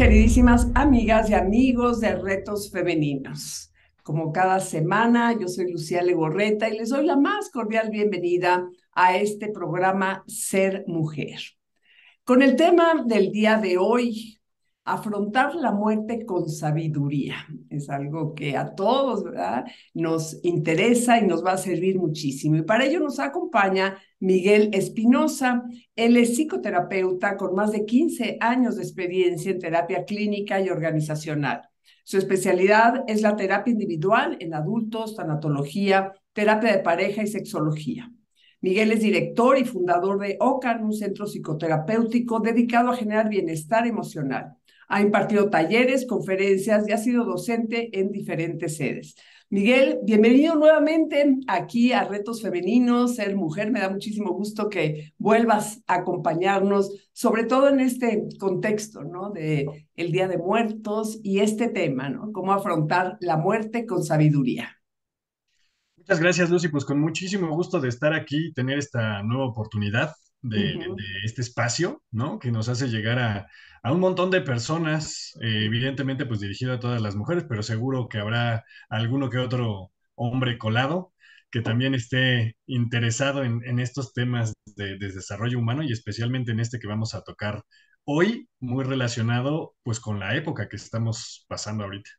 queridísimas amigas y amigos de Retos Femeninos. Como cada semana, yo soy Lucía Legorreta y les doy la más cordial bienvenida a este programa Ser Mujer. Con el tema del día de hoy, afrontar la muerte con sabiduría. Es algo que a todos, ¿verdad?, nos interesa y nos va a servir muchísimo. Y para ello nos acompaña Miguel Espinosa. Él es psicoterapeuta con más de 15 años de experiencia en terapia clínica y organizacional. Su especialidad es la terapia individual en adultos, tanatología, terapia de pareja y sexología. Miguel es director y fundador de OCAN, un centro psicoterapéutico dedicado a generar bienestar emocional. Ha impartido talleres, conferencias y ha sido docente en diferentes sedes. Miguel, bienvenido nuevamente aquí a Retos Femeninos, Ser Mujer. Me da muchísimo gusto que vuelvas a acompañarnos, sobre todo en este contexto, ¿no?, de el Día de Muertos y este tema, ¿no?, cómo afrontar la muerte con sabiduría. Muchas gracias, Lucy. Pues con muchísimo gusto de estar aquí y tener esta nueva oportunidad de este espacio, ¿no? Que nos hace llegar a un montón de personas, evidentemente, pues dirigido a todas las mujeres, pero seguro que habrá alguno que otro hombre colado que también esté interesado en estos temas de desarrollo humano y especialmente en este que vamos a tocar hoy, muy relacionado pues con la época que estamos pasando ahorita.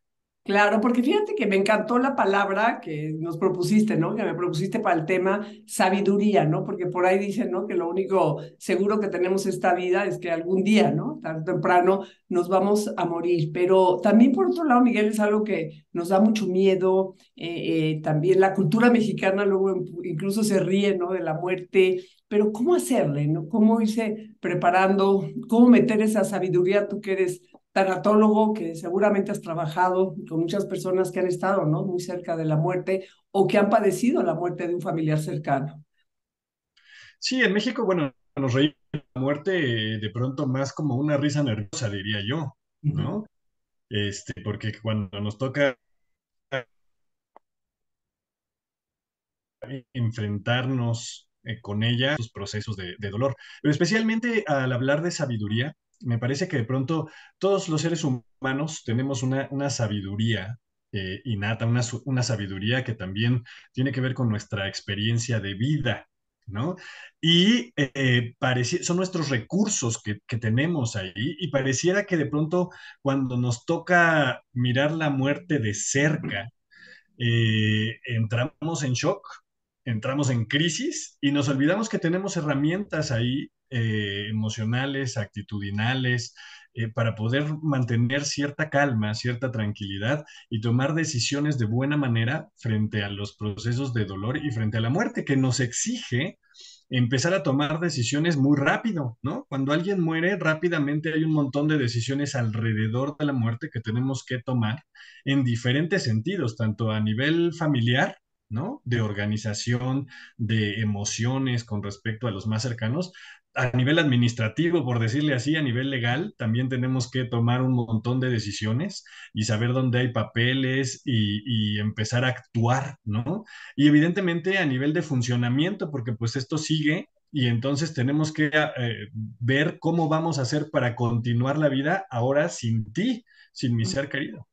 Claro, porque fíjate que me encantó la palabra que nos propusiste, ¿no? Que me propusiste para el tema sabiduría, ¿no? Porque por ahí dicen, ¿no?, que lo único seguro que tenemos esta vida es que algún día, ¿no?, tarde o temprano nos vamos a morir. Pero también por otro lado, Miguel, es algo que nos da mucho miedo. También la cultura mexicana luego incluso se ríe, ¿no?, de la muerte. Pero ¿cómo hacerle, no? ¿Cómo irse preparando? ¿Cómo meter esa sabiduría, tú que eres tanatólogo, que seguramente has trabajado con muchas personas que han estado, ¿no?, muy cerca de la muerte o que han padecido la muerte de un familiar cercano? Sí, en México, bueno, nos reímos de la muerte de pronto más como una risa nerviosa, diría yo, Ujú. ¿no? Porque cuando nos toca enfrentarnos con ella, sus procesos de dolor. Pero especialmente al hablar de sabiduría, me parece que de pronto todos los seres humanos tenemos una sabiduría innata, una sabiduría que también tiene que ver con nuestra experiencia de vida, ¿no? Y son nuestros recursos que tenemos ahí y pareciera que de pronto cuando nos toca mirar la muerte de cerca, entramos en shock, entramos en crisis y nos olvidamos que tenemos herramientas ahí emocionales, actitudinales, para poder mantener cierta calma, cierta tranquilidad y tomar decisiones de buena manera frente a los procesos de dolor y frente a la muerte que nos exige empezar a tomar decisiones muy rápido, ¿no? Cuando alguien muere, rápidamente hay un montón de decisiones alrededor de la muerte que tenemos que tomar en diferentes sentidos, tanto a nivel familiar, ¿no? De organización, de emociones con respecto a los más cercanos, a nivel administrativo, por decirle así, a nivel legal, también tenemos que tomar un montón de decisiones y saber dónde hay papeles y empezar a actuar, ¿no? Y evidentemente a nivel de funcionamiento, porque pues esto sigue y entonces tenemos que ver cómo vamos a hacer para continuar la vida ahora sin ti, sin mi ser querido.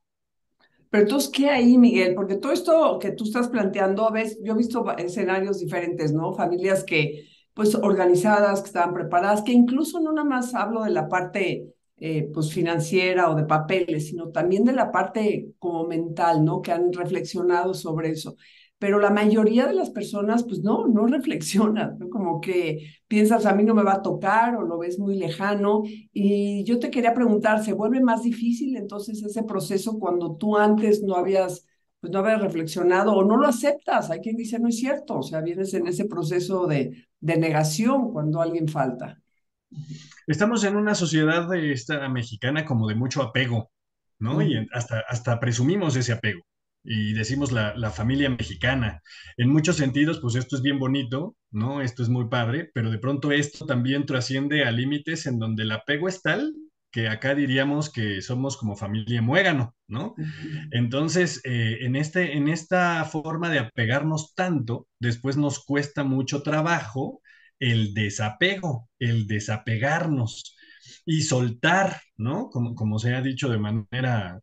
Pero entonces, ¿qué hay, Miguel? Porque todo esto que tú estás planteando, ves, yo he visto escenarios diferentes, ¿no? Familias que, pues, organizadas, que estaban preparadas, que incluso no nada más hablo de la parte, pues, financiera o de papeles, sino también de la parte como mental, ¿no?, que han reflexionado sobre eso. Pero la mayoría de las personas, pues, no reflexionan, ¿no? Como que piensas, a mí no me va a tocar o lo ves muy lejano. Y yo te quería preguntar, ¿se vuelve más difícil entonces ese proceso cuando tú antes no habías, pues no habías reflexionado o no lo aceptas? Hay quien dice, no es cierto, o sea, vienes en ese proceso de negación cuando alguien falta. Estamos en una sociedad esta mexicana como de mucho apego, ¿no? Y Ujú. hasta presumimos ese apego y decimos la familia mexicana. En muchos sentidos, pues esto es bien bonito, ¿no? Esto es muy padre, pero de pronto esto también trasciende a límites en donde el apego es tal que acá diríamos que somos como familia muégano, ¿no? Ujú. Entonces, en esta forma de apegarnos tanto, después nos cuesta mucho trabajo el desapego, el desapegarnos. y soltar, ¿no? Como se ha dicho de manera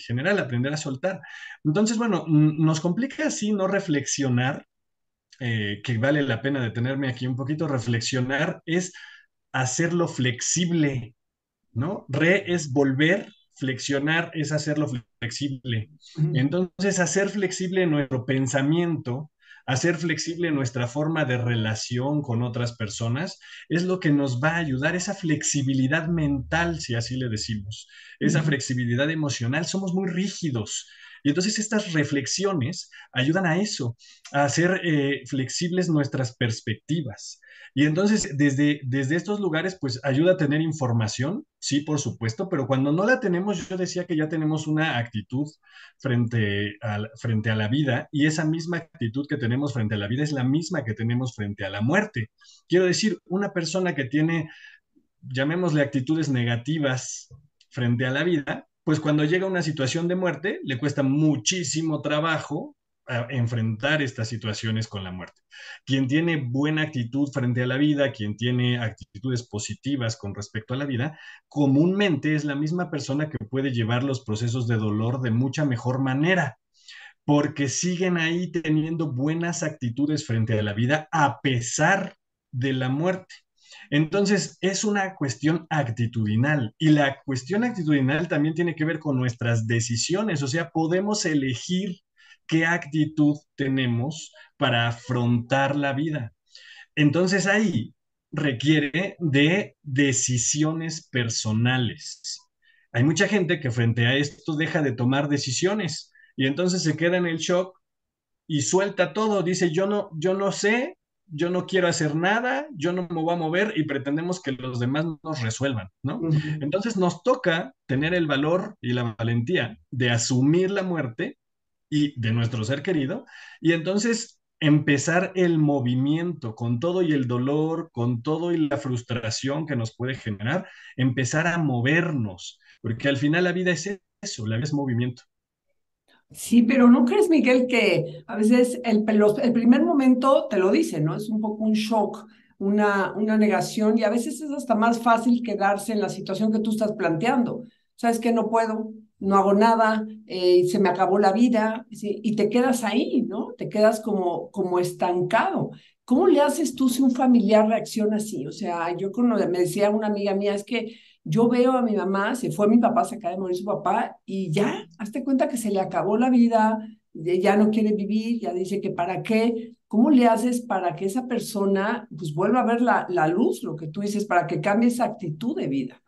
general, aprender a soltar. Entonces, bueno, nos complica así no reflexionar, que vale la pena detenerme aquí un poquito. Reflexionar es hacerlo flexible, ¿no? Es volver, flexionar es hacerlo flexible. Entonces, hacer flexible nuestro pensamiento, hacer flexible nuestra forma de relación con otras personas, es lo que nos va a ayudar, esa flexibilidad mental, si así le decimos, esa flexibilidad emocional. Somos muy rígidos. Y entonces estas reflexiones ayudan a eso, a hacer flexibles nuestras perspectivas. Y entonces, desde estos lugares, pues ayuda a tener información, sí, por supuesto, pero cuando no la tenemos, yo decía que ya tenemos una actitud frente a la vida, y esa misma actitud que tenemos frente a la vida es la misma que tenemos frente a la muerte. Quiero decir, una persona que tiene, llamémosle, actitudes negativas frente a la vida, pues cuando llega una situación de muerte, le cuesta muchísimo trabajo a enfrentar estas situaciones con la muerte. Quien tiene buena actitud frente a la vida, quien tiene actitudes positivas con respecto a la vida, comúnmente es la misma persona que puede llevar los procesos de dolor de mucha mejor manera, porque siguen ahí teniendo buenas actitudes frente a la vida a pesar de la muerte. Entonces, es una cuestión actitudinal, y la cuestión actitudinal también tiene que ver con nuestras decisiones, o sea, podemos elegir qué actitud tenemos para afrontar la vida. Entonces, ahí requiere de decisiones personales. Hay mucha gente que frente a esto deja de tomar decisiones y entonces se queda en el shock y suelta todo. Dice, yo no sé, yo no quiero hacer nada, yo no me voy a mover, y pretendemos que los demás nos resuelvan, ¿no? Entonces nos toca tener el valor y la valentía de asumir la muerte y de nuestro ser querido, y entonces empezar el movimiento con todo y el dolor, con todo y la frustración que nos puede generar, empezar a movernos, porque al final la vida es eso, la vida es movimiento. Sí, pero ¿no crees, Miguel, que a veces el primer momento te lo dice, ¿no? Es un poco un shock, una negación, y a veces es hasta más fácil quedarse en la situación que tú estás planteando. Sabes que no puedo, no hago nada, se me acabó la vida, ¿sí? Y te quedas ahí, ¿no? Te quedas como estancado. ¿Cómo le haces tú si un familiar reacciona así? O sea, me decía una amiga mía, es que yo veo a mi mamá, se fue mi papá, se acaba de morir su papá, y ya, hazte cuenta que se le acabó la vida, ya no quiere vivir, ya dice que para qué. ¿Cómo le haces para que esa persona pues vuelva a ver la luz, lo que tú dices, para que cambie esa actitud de vida?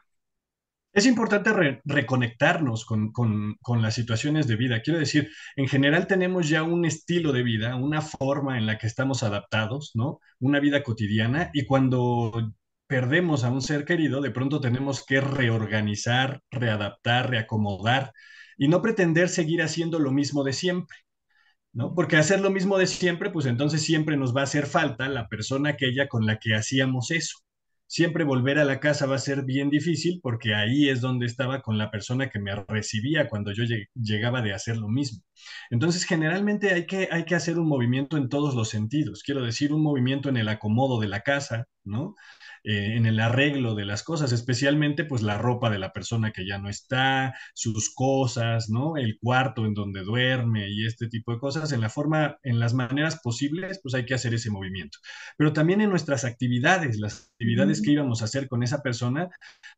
Es importante reconectarnos con las situaciones de vida. Quiero decir, en general tenemos ya un estilo de vida, una forma en la que estamos adaptados, ¿no? Una vida cotidiana, y cuando perdemos a un ser querido, de pronto tenemos que reorganizar, readaptar, reacomodar, y no pretender seguir haciendo lo mismo de siempre, ¿no? Porque hacer lo mismo de siempre, pues entonces siempre nos va a hacer falta la persona aquella con la que hacíamos eso. Siempre volver a la casa va a ser bien difícil, porque ahí es donde estaba con la persona que me recibía cuando yo llegaba de hacer lo mismo. Entonces, generalmente hay que hacer un movimiento en todos los sentidos. Quiero decir, un movimiento en el acomodo de la casa, ¿no? En el arreglo de las cosas, especialmente pues la ropa de la persona que ya no está, sus cosas, ¿no? El cuarto en donde duerme y este tipo de cosas, en las maneras posibles, pues hay que hacer ese movimiento. Pero también en nuestras actividades, las actividades que íbamos a hacer con esa persona,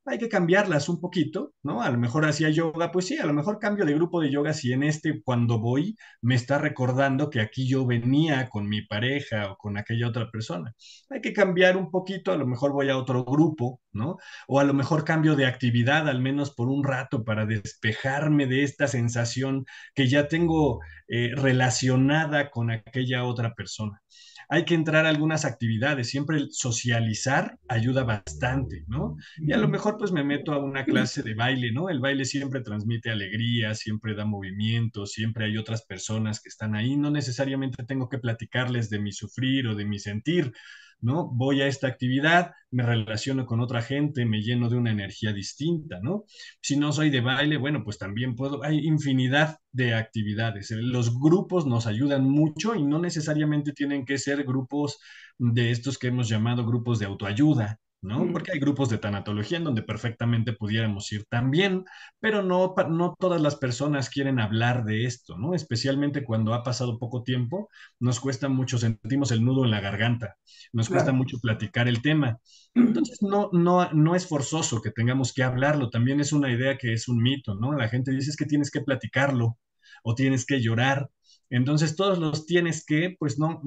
hay que cambiarlas un poquito, ¿no? A lo mejor hacía yoga, pues sí, a lo mejor cambio de grupo de yoga si en cuando voy, me está recordando que aquí yo venía con mi pareja o con aquella otra persona. Hay que cambiar un poquito, a lo mejor voy a otro grupo, ¿no? O a lo mejor cambio de actividad, al menos por un rato, para despejarme de esta sensación que ya tengo relacionada con aquella otra persona. Hay que entrar a algunas actividades, siempre el socializar ayuda bastante, ¿no? Y a lo mejor pues me meto a una clase de baile, ¿no? El baile siempre transmite alegría, siempre da movimiento, siempre hay otras personas que están ahí, no necesariamente tengo que platicarles de mi sufrir o de mi sentir, ¿no? Voy a esta actividad, me relaciono con otra gente, me lleno de una energía distinta, ¿no? Si no soy de baile, bueno, pues también puedo, hay infinidad de actividades. Los grupos nos ayudan mucho, y no necesariamente tienen que ser grupos de estos que hemos llamado grupos de autoayuda, ¿no? Mm, Porque hay grupos de tanatología en donde perfectamente pudiéramos ir también, pero no todas las personas quieren hablar de esto, ¿no? Especialmente cuando ha pasado poco tiempo, nos cuesta mucho, sentimos el nudo en la garganta, nos cuesta claro. mucho platicar el tema. Entonces, no es forzoso que tengamos que hablarlo, también es una idea que es un mito, ¿no? La gente dice es que tienes que platicarlo o tienes que llorar. Entonces, todos los tienes que, pues no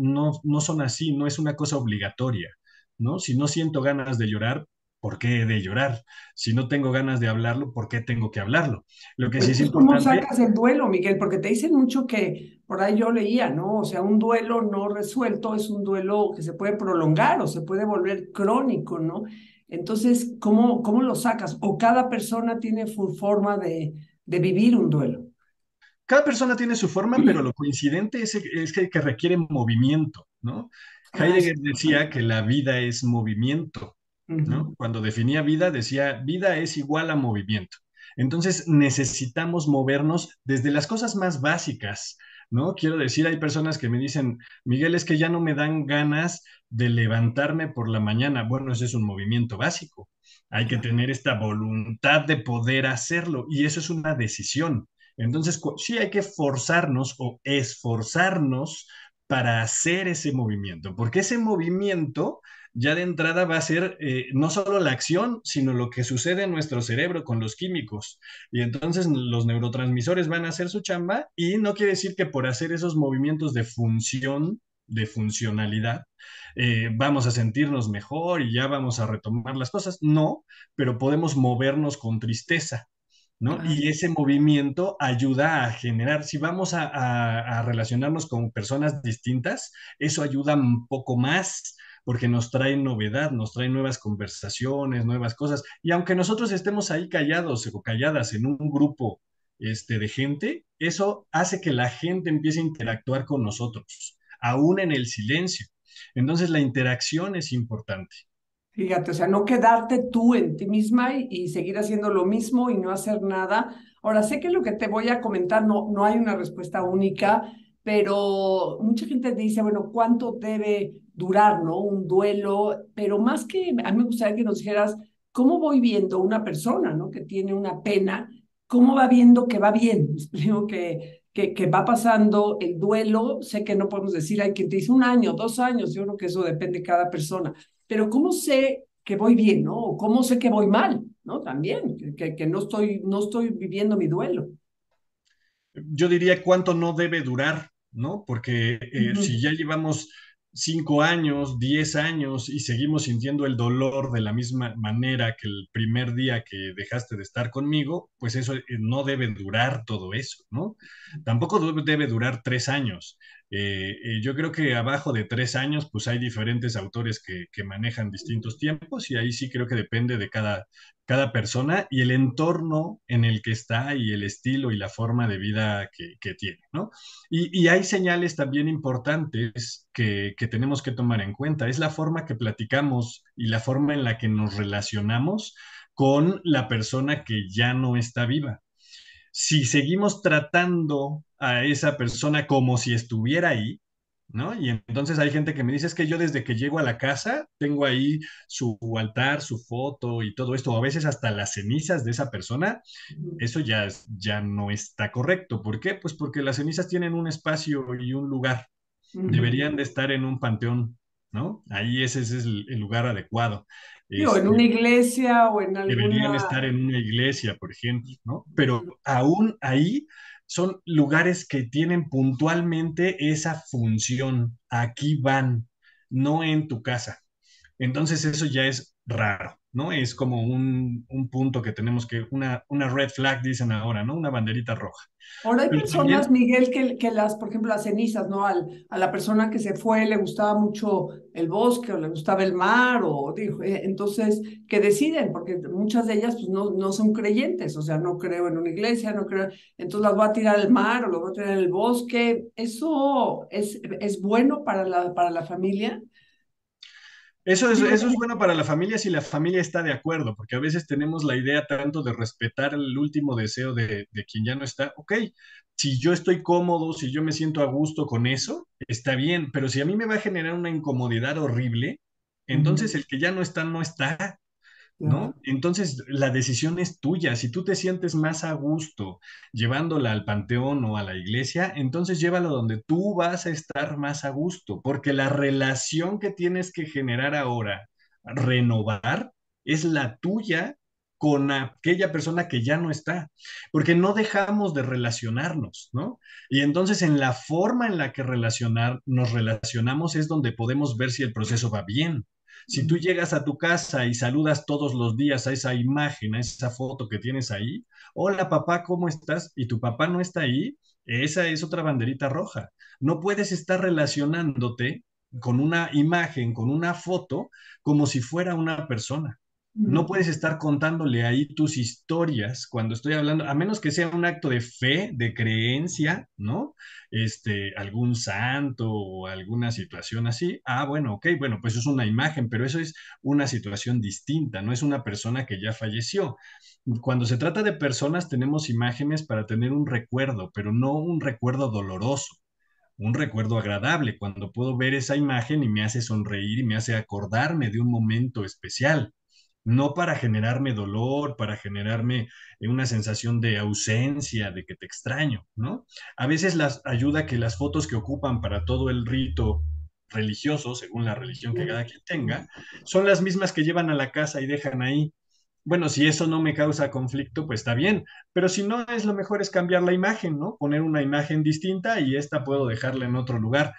son así, no es una cosa obligatoria, ¿no? Si no siento ganas de llorar, ¿por qué he de llorar? Si no tengo ganas de hablarlo, ¿por qué tengo que hablarlo? Lo que sí es Entonces, ¿cómo importante. sacas el duelo, Miguel? Porque te dicen mucho que, por ahí yo leía, ¿no? O sea, un duelo no resuelto es un duelo que se puede prolongar o se puede volver crónico, ¿no? Entonces, ¿cómo lo sacas? O cada persona tiene su forma de vivir un duelo. Cada persona tiene su forma, pero lo coincidente es que requiere movimiento, ¿no? Ah, eso Heidegger es decía importante. que la vida es movimiento, ¿no? Ujú. Cuando definía vida, decía vida es igual a movimiento. Entonces necesitamos movernos desde las cosas más básicas, ¿no? Quiero decir, hay personas que me dicen, Miguel, es que ya no me dan ganas de levantarme por la mañana. Bueno, ese es un movimiento básico. Hay que Claro. tener esta voluntad de poder hacerlo y eso es una decisión. Entonces, sí hay que forzarnos o esforzarnos para hacer ese movimiento, porque ese movimiento ya de entrada va a ser no solo la acción, sino lo que sucede en nuestro cerebro con los químicos. Y entonces los neurotransmisores van a hacer su chamba y no quiere decir que por hacer esos movimientos de función, de funcionalidad, vamos a sentirnos mejor y ya vamos a retomar las cosas. No, pero podemos movernos con tristeza. ¿No? Claro. Y ese movimiento ayuda a generar, si vamos a relacionarnos con personas distintas, eso ayuda un poco más porque nos trae novedad, nos trae nuevas conversaciones, nuevas cosas. Y aunque nosotros estemos ahí callados o calladas en un grupo de gente, eso hace que la gente empiece a interactuar con nosotros, aún en el silencio. Entonces la interacción es importante. Fíjate, o sea, no quedarte tú en ti misma y seguir haciendo lo mismo y no hacer nada. Ahora, sé que lo que te voy a comentar no hay una respuesta única, pero mucha gente dice, bueno, ¿cuánto debe durar, no? Un duelo, pero más que, a mí me gustaría que nos dijeras, ¿cómo voy viendo una persona, ¿no? Que tiene una pena, ¿cómo va viendo que va bien? Me explico que va pasando el duelo. Sé que no podemos decir, hay quien te dice un año, 2 años, yo creo que eso depende de cada persona, pero ¿cómo sé que voy bien, ¿no? O cómo sé que voy mal, ¿no? También, que no estoy viviendo mi duelo. Yo diría cuánto no debe durar, ¿no? Porque si Ujú. ya llevamos 5 años, 10 años y seguimos sintiendo el dolor de la misma manera que el primer día que dejaste de estar conmigo, pues eso no debe durar todo eso, ¿no? Tampoco debe durar 3 años. Yo creo que abajo de 3 años, pues hay diferentes autores que manejan distintos tiempos y ahí sí creo que depende de cada persona y el entorno en el que está y el estilo y la forma de vida que tiene, ¿no? Y hay señales también importantes que tenemos que tomar en cuenta. Es la forma que platicamos y la forma en la que nos relacionamos con la persona que ya no está viva. Si seguimos tratando a esa persona como si estuviera ahí, ¿no? Y entonces hay gente que me dice, es que yo desde que llego a la casa tengo ahí su altar, su foto y todo esto, o a veces hasta las cenizas de esa persona, eso ya no está correcto. ¿Por qué? Pues porque las cenizas tienen un espacio y un lugar. Ujú. Deberían de estar en un panteón, ¿no? Ahí ese es el lugar adecuado. Digo, en Este, una iglesia o en deberían alguna... estar en una iglesia, por ejemplo, ¿no? Pero aún ahí son lugares que tienen puntualmente esa función. Aquí van, no en tu casa. Entonces eso ya es raro, ¿no? Es como un punto que tenemos una red flag, dicen ahora, ¿no? Una banderita roja. Ahora hay Pero personas, también Miguel, que por ejemplo, las cenizas, ¿no? A la persona que se fue le gustaba mucho el bosque o le gustaba el mar, o dijo, entonces, que deciden, porque muchas de ellas pues, no son creyentes, o sea, no creo en una iglesia, no creo, entonces las voy a tirar al mar o las voy a tirar en el bosque. ¿Eso es bueno para la familia? eso es bueno para la familia si la familia está de acuerdo, porque a veces tenemos la idea tanto de respetar el último deseo de quien ya no está. Ok, si yo estoy cómodo, si yo me siento a gusto con eso, está bien, pero si a mí me va a generar una incomodidad horrible, Entonces el que ya no está, no está. ¿No? Claro. Entonces, la decisión es tuya. Si tú te sientes más a gusto llevándola al panteón o a la iglesia, entonces llévalo donde tú vas a estar más a gusto, porque la relación que tienes que generar ahora, renovar, es la tuya con aquella persona que ya no está, porque no dejamos de relacionarnos, ¿no? Y entonces en la forma en la que nos relacionamos es donde podemos ver si el proceso va bien. Si tú llegas a tu casa y saludas todos los días a esa imagen, a esa foto que tienes ahí, hola papá, ¿cómo estás? Y tu papá no está ahí, esa es otra banderita roja. No puedes estar relacionándote con una imagen, con una foto, como si fuera una persona. No Mm. puedes estar contándole ahí tus historias cuando estoy hablando, a menos que sea un acto de fe, de creencia, ¿no? Algún santo o alguna situación así. Ah, bueno, ok, bueno, pues es una imagen, pero eso es una situación distinta, no es una persona que ya falleció. Cuando se trata de personas, tenemos imágenes para tener un recuerdo, pero no un recuerdo doloroso, un recuerdo agradable, cuando puedo ver esa imagen y me hace sonreír y me hace acordarme de un momento especial, no para generarme dolor, para generarme una sensación de ausencia, de que te extraño, ¿no? A veces las ayuda que las fotos que ocupan para todo el rito religioso, según la religión que cada quien tenga, son las mismas que llevan a la casa y dejan ahí. Bueno, si eso no me causa conflicto, pues está bien, pero si no, es lo mejor es cambiar la imagen, ¿no? Poner una imagen distinta y esta puedo dejarla en otro lugar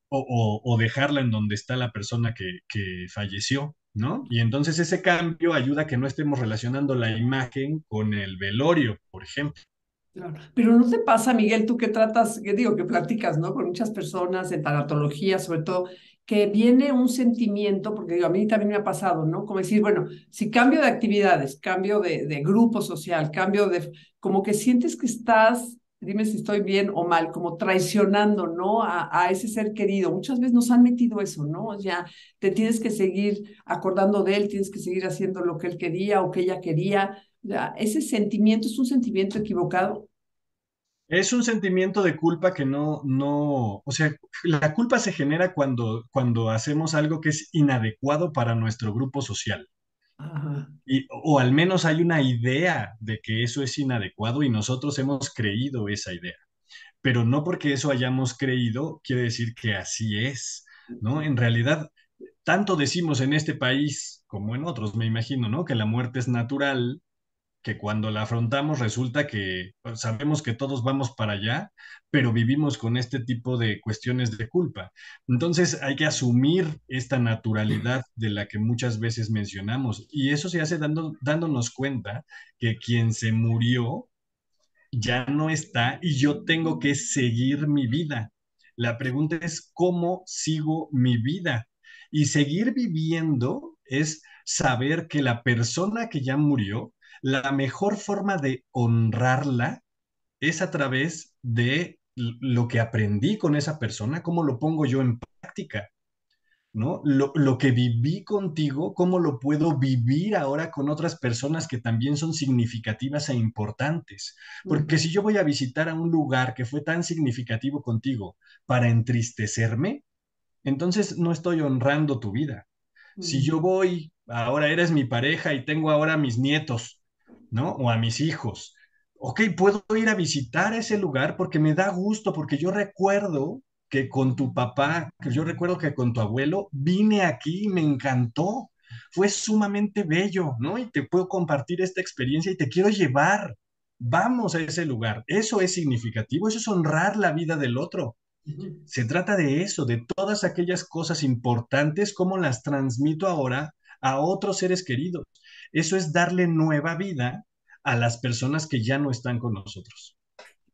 o dejarla en donde está la persona que falleció, ¿no? Y entonces ese cambio ayuda a que no estemos relacionando la imagen con el velorio, por ejemplo. Claro. Pero ¿no te pasa, Miguel, tú que tratas, que digo, que platicas, ¿no? Con muchas personas en tanatología, sobre todo, que viene un sentimiento, porque digo, a mí también me ha pasado, ¿no? Como decir, bueno, si cambio de actividades, cambio de grupo social, cambio de, como que sientes que estás, dime si estoy bien o mal, como traicionando, ¿no? A ese ser querido. Muchas veces nos han metido eso, ¿no? O sea, te tienes que seguir acordando de él, tienes que seguir haciendo lo que él quería o que ella quería. Ya, ese sentimiento es un sentimiento equivocado. Es un sentimiento de culpa que o sea, la culpa se genera cuando hacemos algo que es inadecuado para nuestro grupo social. Ajá. O al menos hay una idea de que eso es inadecuado y nosotros hemos creído esa idea. Pero no porque eso hayamos creído quiere decir que así es, ¿no? En realidad, tanto decimos en este país como en otros, me imagino, ¿no? Que la muerte es natural, que cuando la afrontamos resulta que pues, sabemos que todos vamos para allá, pero vivimos con este tipo de cuestiones de culpa. Entonces hay que asumir esta naturalidad de la que muchas veces mencionamos y eso se hace dándonos cuenta que quien se murió ya no está y yo tengo que seguir mi vida. La pregunta es cómo sigo mi vida. Y seguir viviendo es saber que la persona que ya murió, la mejor forma de honrarla es a través de lo que aprendí con esa persona, cómo lo pongo yo en práctica. ¿No? Lo que viví contigo, ¿cómo lo puedo vivir ahora con otras personas que también son significativas e importantes? Porque si yo voy a visitar a un lugar que fue tan significativo contigo para entristecerme, entonces no estoy honrando tu vida. Si yo voy, ahora eres mi pareja y tengo ahora a mis nietos, ¿no? O a mis hijos. Ok, puedo ir a visitar ese lugar porque me da gusto, porque yo recuerdo que con tu papá, que yo recuerdo que con tu abuelo vine aquí y me encantó. Fue sumamente bello, ¿no? Y te puedo compartir esta experiencia y te quiero llevar. Vamos a ese lugar. Eso es significativo, eso es honrar la vida del otro. Se trata de eso, de todas aquellas cosas importantes, cómo las transmito ahora a otros seres queridos. Eso es darle nueva vida a las personas que ya no están con nosotros.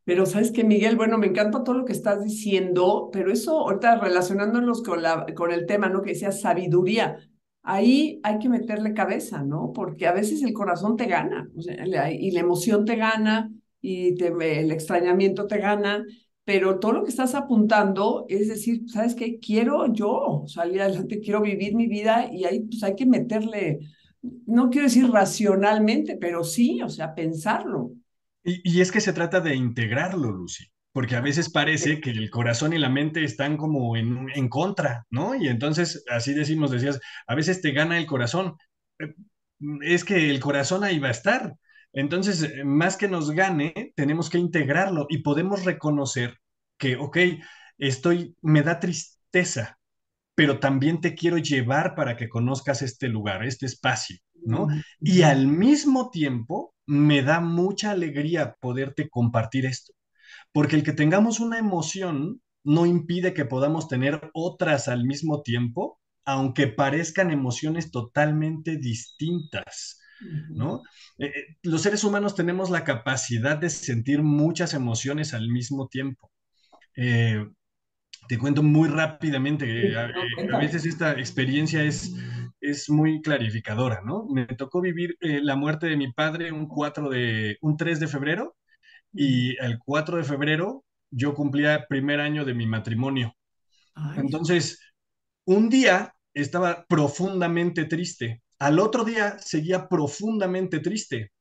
Pero sabes que, Miguel, bueno, me encanta todo lo que estás diciendo, pero eso ahorita relacionándonos con con el tema, ¿no? Que decía sabiduría. Ahí hay que meterle cabeza, ¿no? Porque a veces el corazón te gana, o sea, y la emoción te gana, y el extrañamiento te gana, pero todo lo que estás apuntando es decir, ¿sabes qué? Quiero yo salir adelante, quiero vivir mi vida y ahí pues hay que meterle, no quiero decir racionalmente, pero sí, o sea, pensarlo. Y es que se trata de integrarlo, Lucy. porque a veces parece que el corazón y la mente están como en contra, ¿no? Y entonces, así decimos, decías, a veces te gana el corazón. Eh, Es que el corazón ahí va a estar. Entonces, más que nos gane, tenemos que integrarlo y podemos reconocer que, ok, me da tristeza, pero también te quiero llevar para que conozcas este lugar, este espacio, ¿no? Ujú, Y ujú, al mismo tiempo, me da mucha alegría poderte compartir esto, porque el que tengamos una emoción no impide que podamos tener otras al mismo tiempo, aunque parezcan emociones totalmente distintas, ujú. ¿no? Los seres humanos tenemos la capacidad de sentir muchas emociones al mismo tiempo. Eh, Te cuento muy rápidamente, Sí, no, a cuéntame. veces esta experiencia es muy clarificadora, ¿no? Me tocó vivir la muerte de mi padre un 3 de febrero Ujú. y el 4 de febrero yo cumplía primer año de mi matrimonio. Ay, Entonces, un día estaba profundamente triste, al otro día seguía profundamente triste,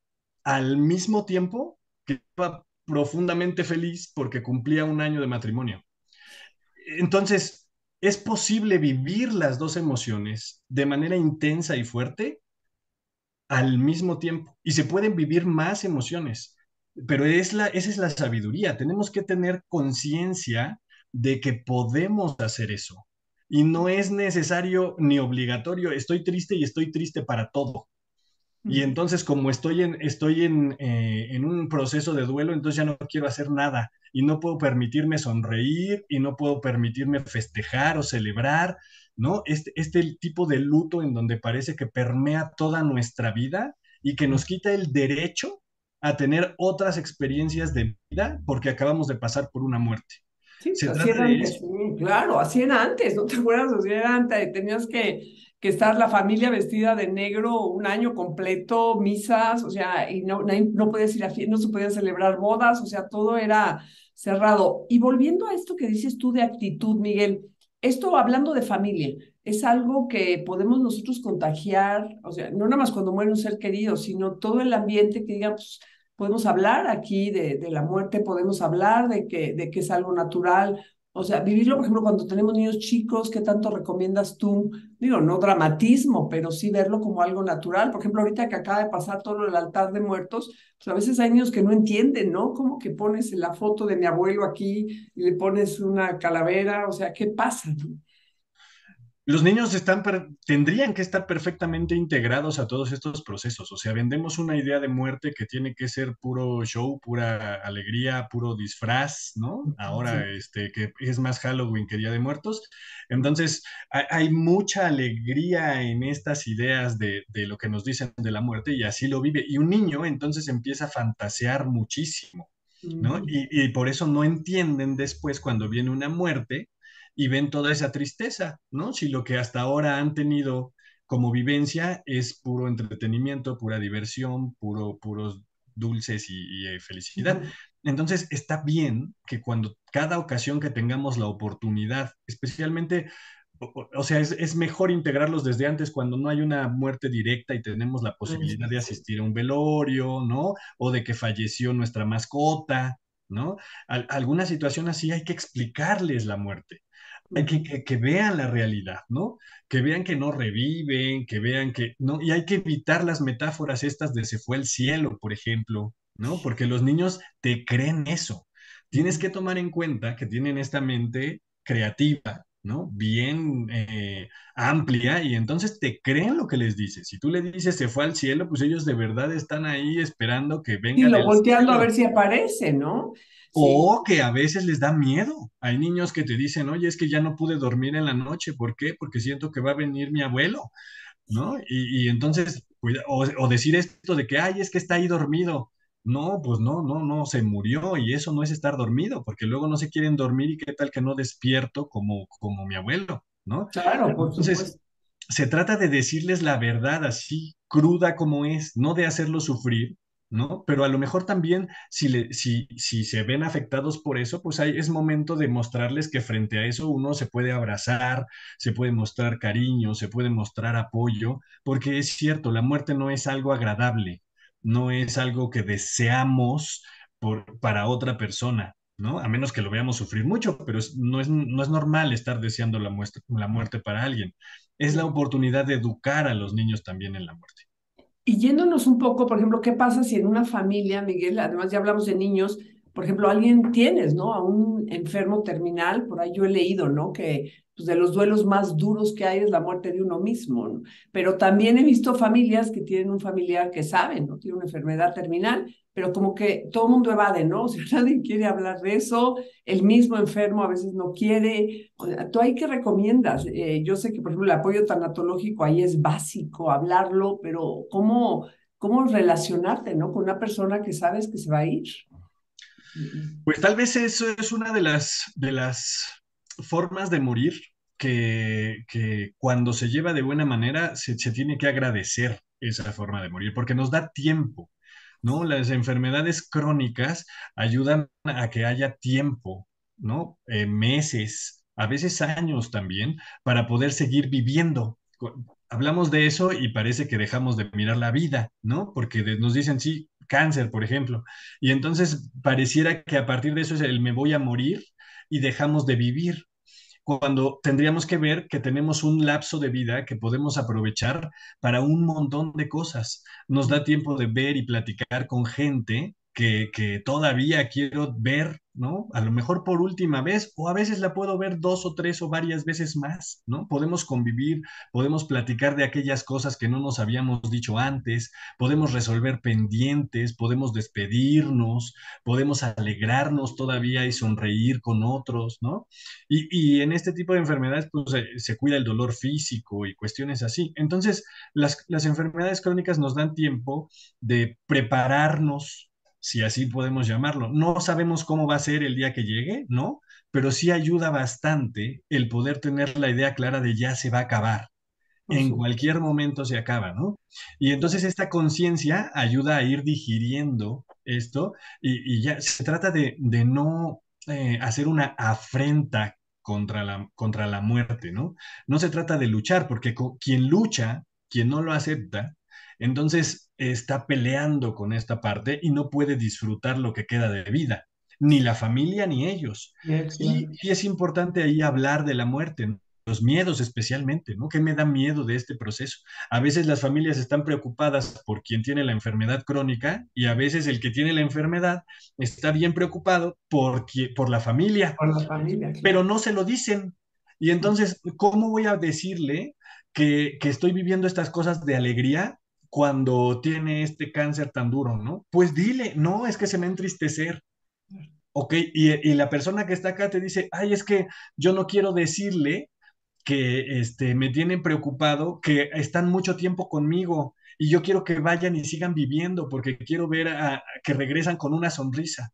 al mismo tiempo que estaba profundamente feliz porque cumplía un año de matrimonio. Entonces, es posible vivir las dos emociones de manera intensa y fuerte al mismo tiempo. Y se pueden vivir más emociones, pero esa es la sabiduría. Tenemos que tener conciencia de que podemos hacer eso. Y no es necesario ni obligatorio, estoy triste y estoy triste para todo. Y ujú. entonces, como estoy en un proceso de duelo, entonces ya no quiero hacer nada y no puedo permitirme sonreír y no puedo permitirme festejar o celebrar, ¿no? Este tipo de luto en donde parece que permea toda nuestra vida y que nos quita el derecho a tener otras experiencias de vida porque acabamos de pasar por una muerte. Sí, pues Se así trata era de antes, eso. sí, claro, así era antes, ¿no te acuerdas? Así era antes, tenías que estar la familia vestida de negro un año completo, misas, o sea, y no podías ir a no se podían celebrar bodas, o sea, todo era cerrado. Y volviendo a esto que dices tú de actitud, Miguel, esto hablando de familia, es algo que podemos nosotros contagiar, o sea, no nada más cuando muere un ser querido, sino todo el ambiente que diga, pues, podemos hablar aquí de la muerte, podemos hablar de que es algo natural. O sea, vivirlo, por ejemplo, cuando tenemos niños chicos, ¿qué tanto recomiendas tú? Digo, no dramatismo, pero sí verlo como algo natural. Por ejemplo, ahorita que acaba de pasar todo el altar de muertos, pues a veces hay niños que no entienden, ¿no? ¿Cómo que pones la foto de mi abuelo aquí y le pones una calavera? O sea, ¿qué pasa, no? Los niños tendrían que estar perfectamente integrados a todos estos procesos. O sea, vendemos una idea de muerte que tiene que ser puro show, pura alegría, puro disfraz, ¿no? Ahora, Sí. que es más Halloween que Día de Muertos. Entonces, hay mucha alegría en estas ideas de lo que nos dicen de la muerte y así lo vive. Y un niño entonces empieza a fantasear muchísimo, ¿no? Ujú, Y por eso no entienden después cuando viene una muerte y ven toda esa tristeza, ¿no? Si lo que hasta ahora han tenido como vivencia es puro entretenimiento, pura diversión, puros dulces y felicidad. ujú. Entonces, está bien que cuando cada ocasión que tengamos la oportunidad, especialmente, o sea, es mejor integrarlos desde antes cuando no hay una muerte directa y tenemos la posibilidad de Sí. asistir a un velorio, ¿no? O de que falleció nuestra mascota, ¿no? Alguna situación así hay que explicarles la muerte, hay Ujú. que vean la realidad, ¿no? Que vean que no reviven, que vean que, ¿no? Y hay que evitar las metáforas estas de se fue el cielo, por ejemplo, ¿no? Porque los niños te creen eso. Tienes Ujú. que tomar en cuenta que tienen esta mente creativa, ¿no? Bien amplia y entonces te creen lo que les dices. Si tú le dices se fue al cielo, pues ellos de verdad están ahí esperando que Sí, venga lo del volteando a ver cielo. si aparece, ¿no? Sí. O que a veces les da miedo. Hay niños que te dicen, oye, es que ya no pude dormir en la noche. ¿Por qué? Porque siento que va a venir mi abuelo, ¿no? Y entonces, o decir esto de que, ay, es que está ahí dormido. No, pues no, no, no, se murió y eso no es estar dormido, porque luego no se quieren dormir y qué tal que no despierto como mi abuelo, ¿no? Claro, por Entonces, supuesto. se trata de decirles la verdad así cruda como es, no de hacerlos sufrir, ¿no? Pero a lo mejor también si se ven afectados por eso, pues es momento de mostrarles que frente a eso uno se puede abrazar, se puede mostrar cariño, se puede mostrar apoyo, porque es cierto, la muerte no es algo agradable, no es algo que deseamos para otra persona. ¿no? A menos que lo veamos sufrir mucho, pero no es normal estar deseando la muerte para alguien. Es la oportunidad de educar a los niños también en la muerte. Y yéndonos un poco, por ejemplo, ¿qué pasa si en una familia, Miguel, además ya hablamos de niños, por ejemplo, alguien tienes, ¿no? A un enfermo terminal, por ahí yo he leído, ¿no? Que pues, de los duelos más duros que hay es la muerte de uno mismo, ¿no? Pero también he visto familias que tienen un familiar que saben, ¿no? Tiene una enfermedad terminal, pero como que todo el mundo evade, ¿no? O sea, nadie quiere hablar de eso, el mismo enfermo a veces no quiere. O sea, ¿tú ahí qué recomiendas? Yo sé que, por ejemplo, el apoyo tanatológico ahí es básico hablarlo, pero ¿cómo relacionarte, ¿no? Con una persona que sabes que se va a ir. Pues tal vez eso es una de las formas de morir que cuando se lleva de buena manera se tiene que agradecer esa forma de morir, porque nos da tiempo, ¿no? Las enfermedades crónicas ayudan a que haya tiempo, ¿no? Meses, a veces años también, para poder seguir viviendo. Hablamos de eso y parece que dejamos de mirar la vida, ¿no? Porque nos dicen, sí, cáncer, por ejemplo. Y entonces pareciera que a partir de eso es el me voy a morir y dejamos de vivir, cuando tendríamos que ver que tenemos un lapso de vida que podemos aprovechar para un montón de cosas. Nos da tiempo de ver y platicar con gente que todavía quiero ver, ¿no? A lo mejor por última vez, o a veces la puedo ver dos o tres o varias veces más, ¿no? Podemos convivir, podemos platicar de aquellas cosas que no nos habíamos dicho antes, podemos resolver pendientes, podemos despedirnos, podemos alegrarnos todavía y sonreír con otros, ¿no? Y en este tipo de enfermedades, pues se cuida el dolor físico y cuestiones así. Entonces, las enfermedades crónicas nos dan tiempo de prepararnos, si así podemos llamarlo. No sabemos cómo va a ser el día que llegue, ¿no? Pero sí ayuda bastante el poder tener la idea clara de ya se va a acabar. Por En supuesto. cualquier momento se acaba, ¿no? Y entonces esta conciencia ayuda a ir digiriendo esto y ya se trata de no hacer una afrenta contra la muerte, ¿no? No se trata de luchar, porque quien lucha, quien no lo acepta, entonces está peleando con esta parte y no puede disfrutar lo que queda de vida, ni la familia ni ellos. Claro. Sí, sí es importante ahí hablar de la muerte, ¿no? Los miedos especialmente, ¿no? ¿Qué me da miedo de este proceso? A veces las familias están preocupadas por quien tiene la enfermedad crónica y a veces el que tiene la enfermedad está bien preocupado por la familia, Por la familia, pero claro. no se lo dicen. Y entonces, ¿cómo voy a decirle que estoy viviendo estas cosas de alegría cuando tiene este cáncer tan duro, ¿no? Pues dile, no, es que se me va a entristecer. Ok, y la persona que está acá te dice, ay, es que yo no quiero decirle que me tienen preocupado, que están mucho tiempo conmigo y yo quiero que vayan y sigan viviendo porque quiero ver que regresan con una sonrisa.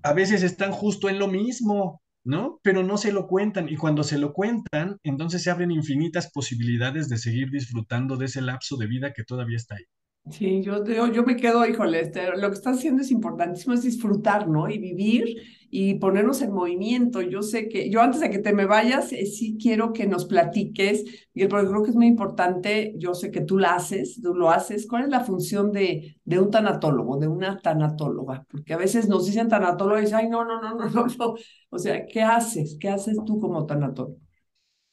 A veces están justo en lo mismo, ¿no? Pero no se lo cuentan y cuando se lo cuentan, entonces se abren infinitas posibilidades de seguir disfrutando de ese lapso de vida que todavía está ahí. Sí, yo me quedo, híjole, lo que estás haciendo es importantísimo, es disfrutar, ¿no? Y vivir y ponernos en movimiento. Yo sé que, yo antes de que te me vayas, sí quiero que nos platiques, y porque creo que es muy importante, yo sé que tú la haces, tú lo haces, ¿cuál es la función de un tanatólogo, de una tanatóloga? Porque a veces nos dicen tanatólogo y dicen, ay, no, no, no, no, no, no. O sea, ¿qué haces? ¿Qué haces tú como tanatólogo?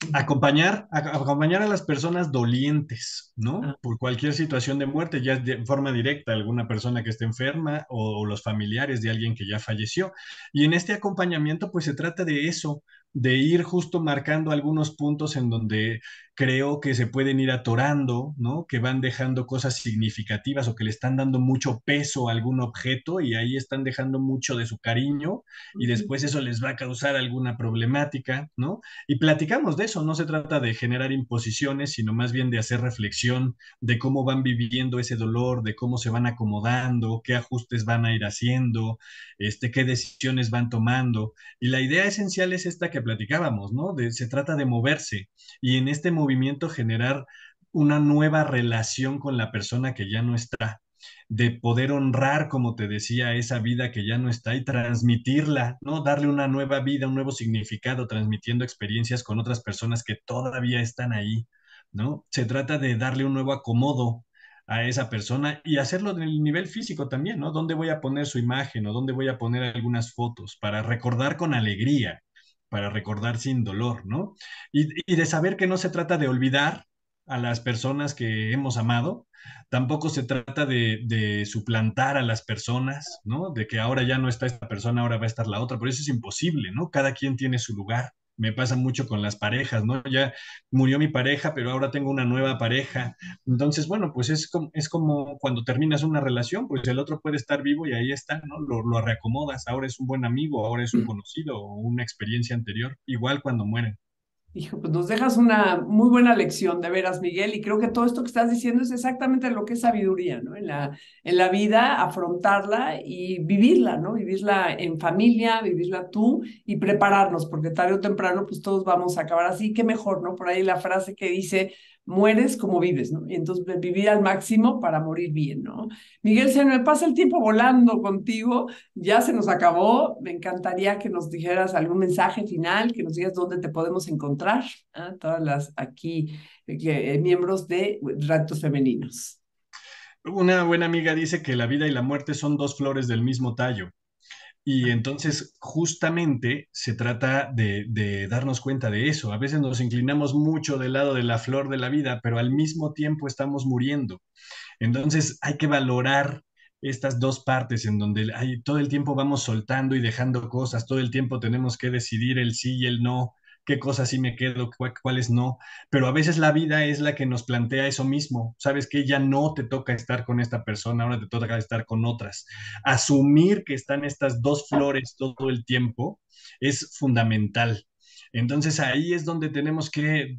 Ujú. Acompañar a las personas dolientes, ¿no? Ah, Por cualquier situación de muerte, ya de forma directa, alguna persona que esté enferma o los familiares de alguien que ya falleció. Y en este acompañamiento, pues se trata de eso, de ir justo marcando algunos puntos en donde creo que se pueden ir atorando, ¿no? Que van dejando cosas significativas o que le están dando mucho peso a algún objeto y ahí están dejando mucho de su cariño y ujú. después eso les va a causar alguna problemática, ¿no? Y platicamos de eso, no se trata de generar imposiciones, sino más bien de hacer reflexión de cómo van viviendo ese dolor, de cómo se van acomodando, qué ajustes van a ir haciendo, qué decisiones van tomando. Y la idea esencial es esta que platicábamos, ¿no? Se trata de moverse y en este movimiento generar una nueva relación con la persona que ya no está, de poder honrar, como te decía, esa vida que ya no está y transmitirla, ¿no? Darle una nueva vida, un nuevo significado, transmitiendo experiencias con otras personas que todavía están ahí, ¿no? Se trata de darle un nuevo acomodo a esa persona y hacerlo en el nivel físico también, ¿no? ¿Dónde voy a poner su imagen o dónde voy a poner algunas fotos para recordar con alegría, para recordar sin dolor, ¿no? Y de saber que no se trata de olvidar a las personas que hemos amado, tampoco se trata de suplantar a las personas, ¿no? De que ahora ya no está esta persona, ahora va a estar la otra, pero eso es imposible, ¿no? Cada quien tiene su lugar. Me pasa mucho con las parejas, ¿no? Ya murió mi pareja, pero ahora tengo una nueva pareja. Entonces, bueno, pues es como cuando terminas una relación, pues el otro puede estar vivo y ahí está, ¿no? Lo reacomodas, ahora es un buen amigo, ahora es un conocido o una experiencia anterior, igual cuando mueren. Hijo, pues nos dejas una muy buena lección, de veras, Miguel, y creo que todo esto que estás diciendo es exactamente lo que es sabiduría, ¿no? En la vida, afrontarla y vivirla, ¿no? Vivirla en familia, vivirla tú y prepararnos, porque tarde o temprano, pues todos vamos a acabar así, qué mejor, ¿no? Por ahí la frase que dice, mueres como vives, ¿no? Y entonces vivir al máximo para morir bien, ¿no? Miguel, se me pasa el tiempo volando contigo, ya se nos acabó. Me encantaría que nos dijeras algún mensaje final, que nos digas dónde te podemos encontrar, ¿ah? Todas las aquí miembros de Retos Femeninos. Una buena amiga dice que la vida y la muerte son dos flores del mismo tallo. Y entonces justamente se trata de darnos cuenta de eso. A veces nos inclinamos mucho del lado de la flor de la vida, pero al mismo tiempo estamos muriendo. Entonces hay que valorar estas dos partes en donde todo el tiempo vamos soltando y dejando cosas, todo el tiempo tenemos que decidir el sí y el no, qué cosas sí me quedo, cuáles no, pero a veces la vida es la que nos plantea eso mismo, sabes que ya no te toca estar con esta persona, ahora te toca estar con otras. Asumir que están estas dos flores todo el tiempo es fundamental. Entonces ahí es donde tenemos que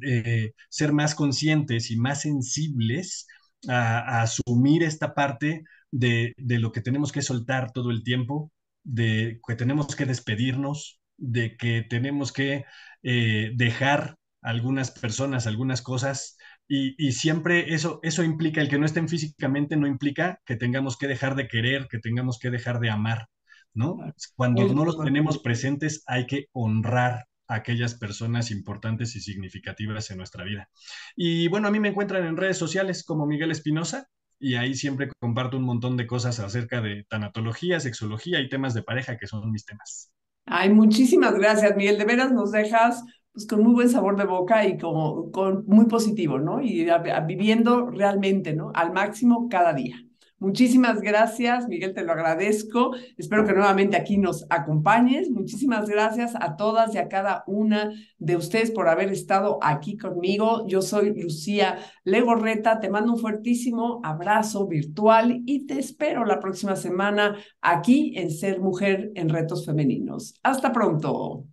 ser más conscientes y más sensibles a asumir esta parte de lo que tenemos que soltar todo el tiempo, de que tenemos que despedirnos, de que tenemos que dejar algunas personas, algunas cosas, y siempre eso implica, el que no estén físicamente no implica que tengamos que dejar de querer, que tengamos que dejar de amar, ¿no? Cuando Muy de no los acuerdo tenemos contigo. presentes hay que honrar a aquellas personas importantes y significativas en nuestra vida. Y bueno, a mí me encuentran en redes sociales como Miguel Espinosa y ahí siempre comparto un montón de cosas acerca de tanatología, sexología y temas de pareja que son mis temas. Ay, muchísimas gracias, Miguel. De veras nos dejas pues, con muy buen sabor de boca y como, con muy positivo, ¿no? Y viviendo realmente, ¿no? Al máximo cada día. Muchísimas gracias, Miguel, te lo agradezco. Espero que nuevamente aquí nos acompañes. Muchísimas gracias a todas y a cada una de ustedes por haber estado aquí conmigo. Yo soy Lucía Legorreta. Te mando un fuertísimo abrazo virtual y te espero la próxima semana aquí en Ser Mujer en Retos Femeninos. Hasta pronto.